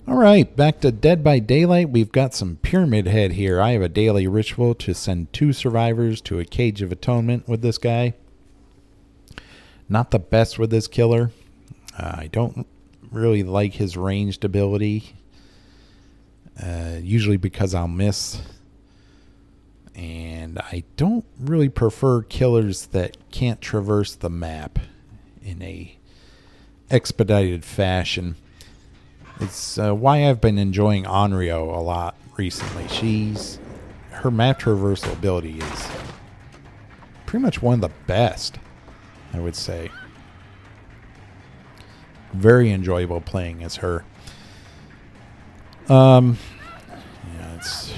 All right, back to Dead by Daylight. We've got some Pyramid Head here. I have a daily ritual to send 2 survivors to a Cage of Atonement with this guy. Not the best with this killer. I don't really like his ranged ability. Usually because I'll miss. And I don't really prefer killers that can't traverse the map in a expedited fashion. It's why I've been enjoying Onryo a lot recently. Her map traversal ability is pretty much one of the best, I would say. Very enjoyable playing as her.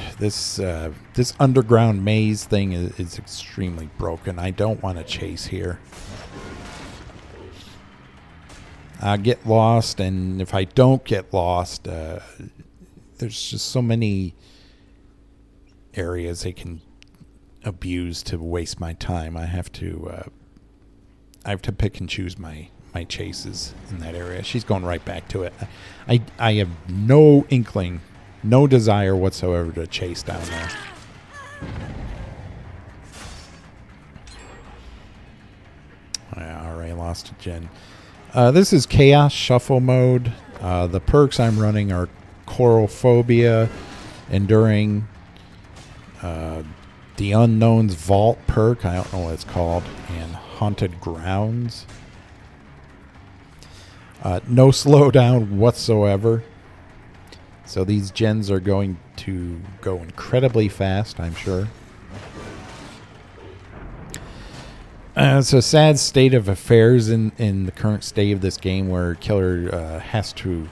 This underground maze thing is extremely broken. I don't want to chase here. I get lost, and if I don't get lost, there's just so many areas they can abuse to waste my time. I have to pick and choose my chases in that area. She's going right back to it. I have no inkling, no desire whatsoever to chase down there. I already lost a gen. This is Chaos Shuffle mode. The perks I'm running are Chorophobia, Enduring, the Unknown's Vault perk, I don't know what it's called, and Haunted Grounds. No slowdown whatsoever. So these gens are going to go incredibly fast, I'm sure. It's a sad state of affairs in the current state of this game where Killer has to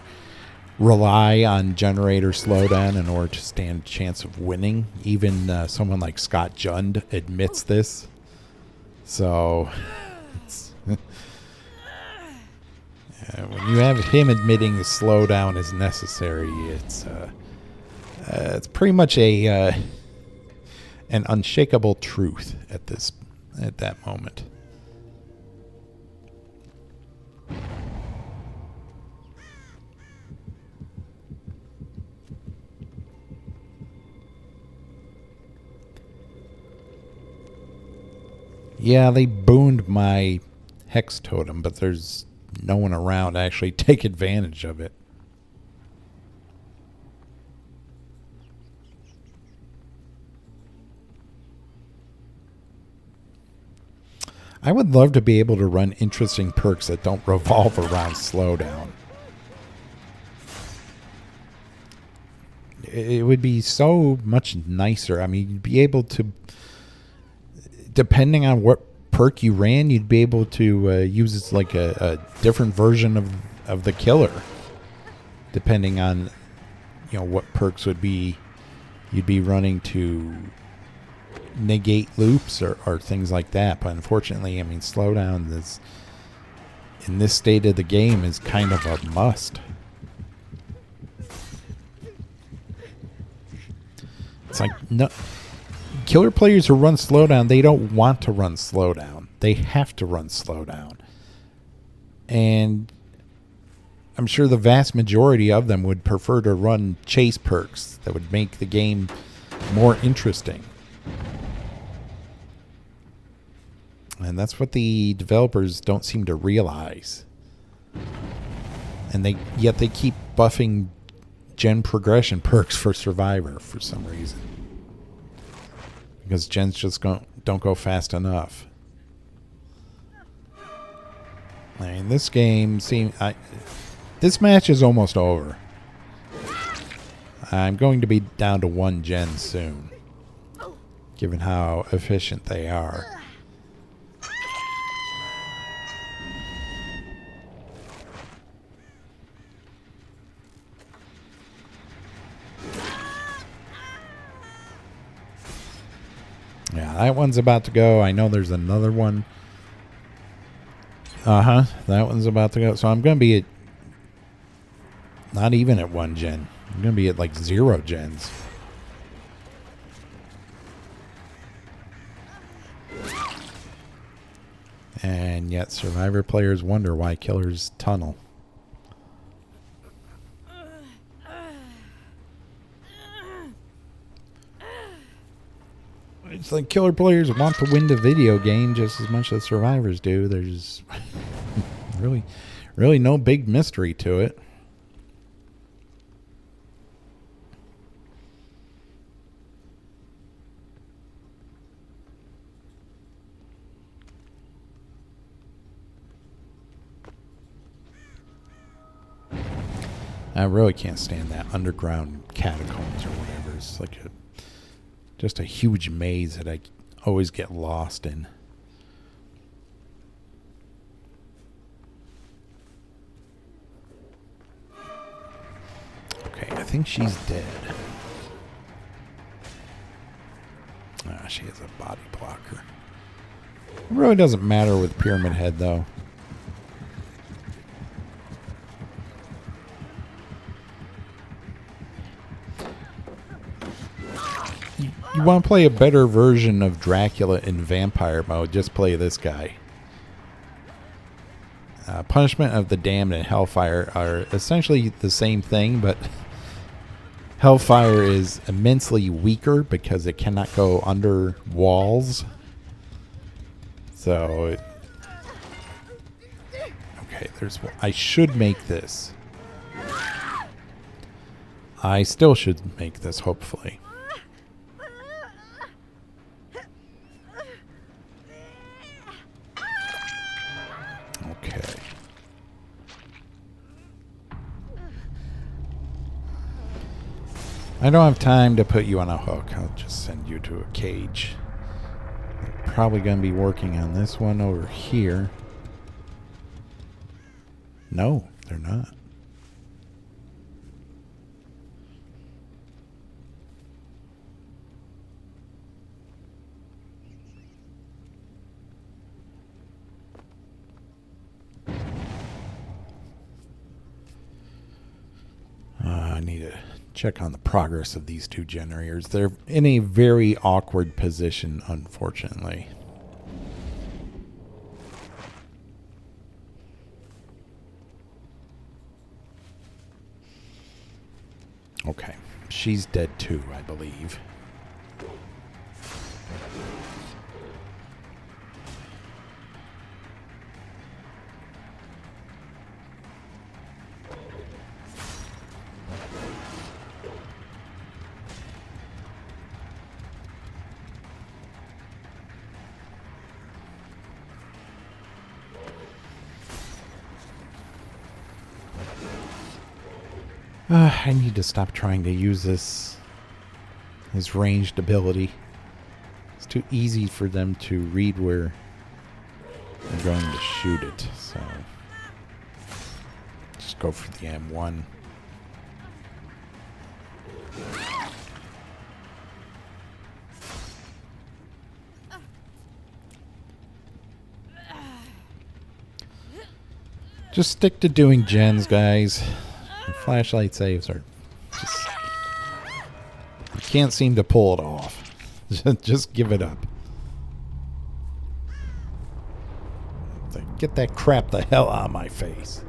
rely on generator slowdown in order to stand a chance of winning. Even someone like Scott Jund admits this. So when you have him admitting the slowdown is necessary, it's pretty much an unshakable truth at that moment. Yeah, they booned my Hex Totem, but there's no one around to actually take advantage of it. I would love to be able to run interesting perks that don't revolve around slowdown. It would be so much nicer. I mean, you'd be able to, depending on what perk you ran, you'd be able to use it like a different version of the killer, depending on what perks you'd be running to negate loops or things like that. But unfortunately, I mean, slowdown is in this state of the game is kind of a must. It's like no killer players who run slowdown, they don't want to run slowdown. They have to run slowdown. And I'm sure the vast majority of them would prefer to run chase perks that would make the game more interesting. And that's what the developers don't seem to realize. And yet they keep buffing gen progression perks for Survivor for some reason. Because gens just don't go fast enough. I mean, this game this match is almost over. I'm going to be down to 1 gen soon, given how efficient they are. Yeah, that one's about to go. I know there's another one. That one's about to go. So I'm going to be at not even at 1 gen. I'm going to be at like 0 gens. And yet Survivor players wonder why killers tunnel. It's like killer players want to win the video game just as much as survivors do. There's really no big mystery to it. I really can't stand that underground catacombs or whatever. It's like just a huge maze that I always get lost in. Okay, I think she's dead. Ah, she has a body blocker. It really doesn't matter with Pyramid Head, though. You want to play a better version of Dracula in vampire mode, just play this guy. Punishment of the Damned and Hellfire are essentially the same thing, but Hellfire is immensely weaker because it cannot go under walls. So, okay, I should make this. I still should make this, hopefully. Okay. I don't have time to put you on a hook. I'll just send you to a cage. They're probably going to be working on this one over here. No, they're not. I need to check on the progress of these two generators. They're in a very awkward position, unfortunately. Okay, she's dead too, I believe. I need to stop trying to use this ranged ability. It's too easy for them to read where they're going to shoot it, so just go for the M1. Just stick to doing gens, guys. Flashlight saves are just... You can't seem to pull it off. Just give it up. Get that crap the hell out of my face.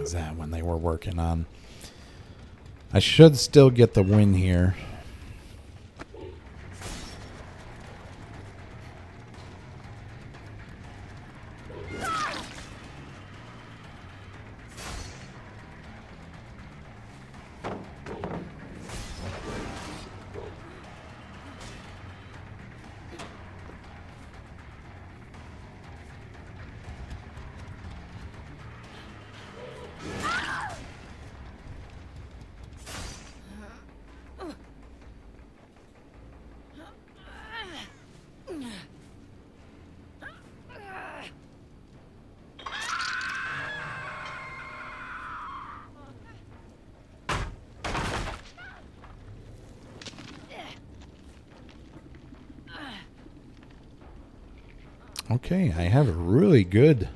Was that when they were working on? I should still get the win here. Okay, I have a really good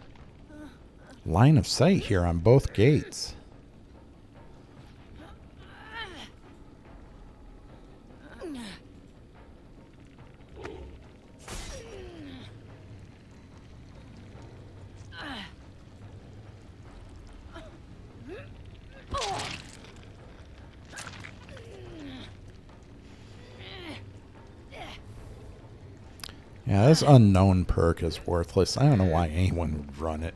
line of sight here on both gates. Yeah, this unknown perk is worthless. I don't know why anyone would run it.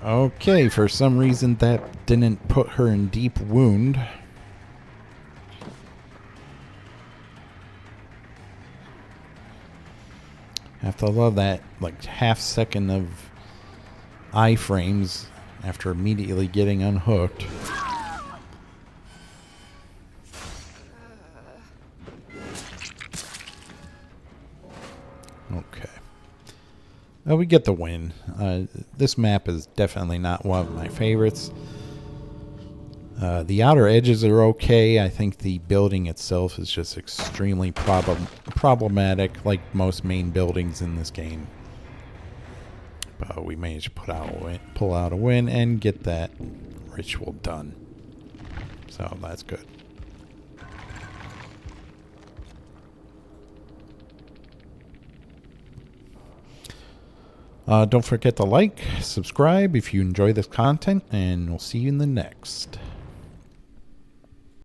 Okay, for some reason that didn't put her in deep wound. Have to love that, like, half second of iframes after immediately getting unhooked. Okay. Well, we get the win. This map is definitely not one of my favorites. The outer edges are okay. I think the building itself is just extremely problematic, like most main buildings in this game. But we managed to pull out a win and get that ritual done. So that's good. Don't forget to like, subscribe if you enjoy this content, and we'll see you in the next.